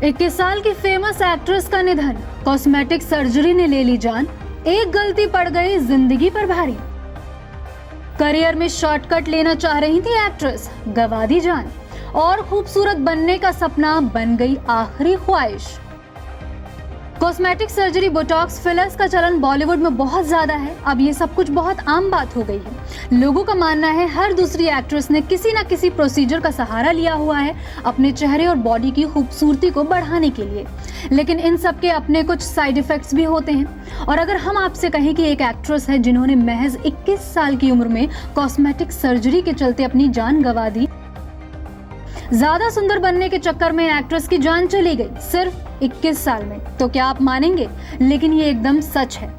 21 साल की famous actress का निधन, कॉस्मेटिक सर्जरी ने ले ली जान, एक गलती पड़ गई जिंदगी पर भारी। करियर में शॉर्टकट लेना चाह रही थी एक्ट्रेस, गंवा दी जान, और खूबसूरत बनने का सपना बन गई आखिरी ख्वाहिश। कॉस्मेटिक सर्जरी, बोटॉक्स, फिलर्स का चलन बॉलीवुड में बहुत ज्यादा है। अब ये सब कुछ बहुत आम बात हो गई है। लोगों का मानना है हर दूसरी एक्ट्रेस ने किसी न किसी प्रोसीजर का सहारा लिया हुआ है अपने चेहरे और बॉडी की खूबसूरती को बढ़ाने के लिए। लेकिन इन सब के अपने कुछ साइड इफेक्ट्स भी होते हैं। और अगर हम आपसे कहें कि एक एक्ट्रेस है जिन्होंने महज 21 साल की उम्र में कॉस्मेटिक सर्जरी के चलते अपनी जान गंवा दी, ज्यादा सुंदर बनने के चक्कर में एक्ट्रेस की जान चली गई सिर्फ 21 साल में, तो क्या आप मानेंगे? लेकिन ये एकदम सच है।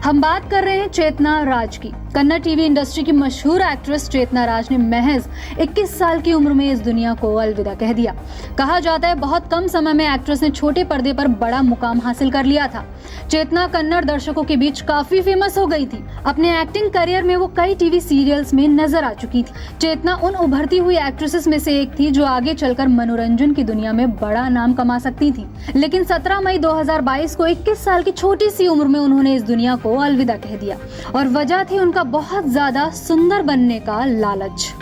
हम बात कर रहे हैं चेतना राज की। कन्नड़ टीवी इंडस्ट्री की मशहूर एक्ट्रेस चेतना राज ने महज 21 साल की उम्र में इस दुनिया को अलविदा कह दिया। कहा जाता है बहुत कम समय में एक्ट्रेस ने छोटे पर्दे पर बड़ा मुकाम हासिल कर लिया था। चेतना कन्नड़ दर्शकों के बीच काफी फेमस हो गई थी। अपने एक्टिंग करियर में वो कई टीवी सीरियल्स में नजर आ चुकी थी। चेतना उन उभरती हुई एक्ट्रेसेस में से एक थी जो आगे चलकर मनोरंजन की दुनिया में बड़ा नाम कमा सकती थी। लेकिन 17 मई 2022 को 21 साल की छोटी सी उम्र में उन्होंने इस दुनिया को अलविदा कह दिया, और वजह थी उनका बहुत ज्यादा सुंदर बनने का लालच।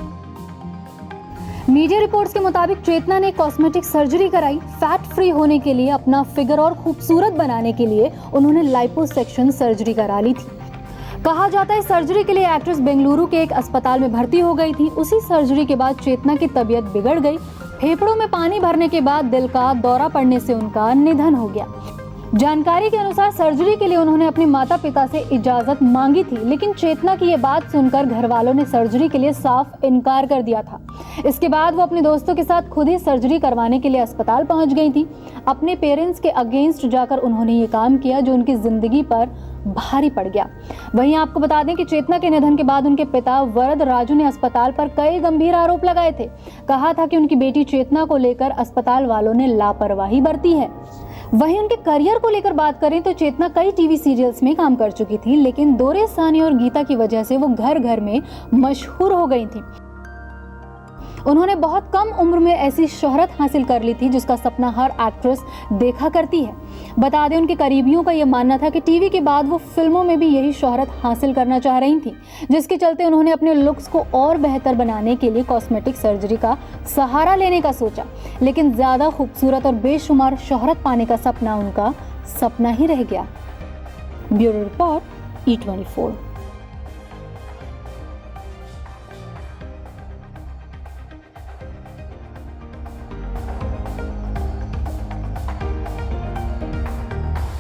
मीडिया रिपोर्ट्स के मुताबिक चेतना ने कॉस्मेटिक सर्जरी कराई। फैट फ्री होने के लिए, अपना फिगर और खूबसूरत बनाने के लिए उन्होंने लाइपोसक्शन सर्जरी करा ली थी। कहा जाता है सर्जरी के लिए एक्ट्रेस बेंगलुरु के एक अस्पताल में भर्ती हो गई थी। उसी सर्जरी के बाद चेतना की तबीयत बिगड़ गई। फेफड़ों में पानी भरने के बाद दिल का दौरा पड़ने से उनका निधन हो गया। जानकारी के अनुसार सर्जरी के लिए उन्होंने अपने माता पिता से इजाजत मांगी थी, लेकिन चेतना की ये बात सुनकर घर वालों ने सर्जरी के लिए साफ इनकार कर दिया था। इसके बाद वो अपने दोस्तों के साथ खुद ही सर्जरी करवाने के लिए अस्पताल पहुंच गई थी। अपने पेरेंट्स के अगेंस्ट जाकर उन्होंने ये काम किया जो उनकी जिंदगी पर भारी पड़ गया। वहीं आपको बता दें कि चेतना के निधन के बाद उनके पिता वरद राजू ने अस्पताल पर कई गंभीर आरोप लगाए थे। कहा था कि उनकी बेटी चेतना को लेकर अस्पताल वालों ने लापरवाही बरती है। वहीं उनके करियर को लेकर बात करें तो चेतना कई टीवी सीरियल्स में काम कर चुकी थी, लेकिन दोरे सानी और गीता की वजह से वो घर घर में मशहूर हो गई थी। उन्होंने बहुत कम उम्र में ऐसी शोहरत हासिल कर ली थी जिसका सपना हर एक्ट्रेस देखा करती है। बता दें उनके करीबियों का यह मानना था कि टीवी के बाद वो फिल्मों में भी यही शोहरत हासिल करना चाह रही थी, जिसके चलते उन्होंने अपने लुक्स को और बेहतर बनाने के लिए कॉस्मेटिक सर्जरी का सहारा लेने का सोचा। लेकिन ज्यादा खूबसूरत और बेशुमार शोहरत पाने का सपना उनका सपना ही रह गया। Bureau report, E24।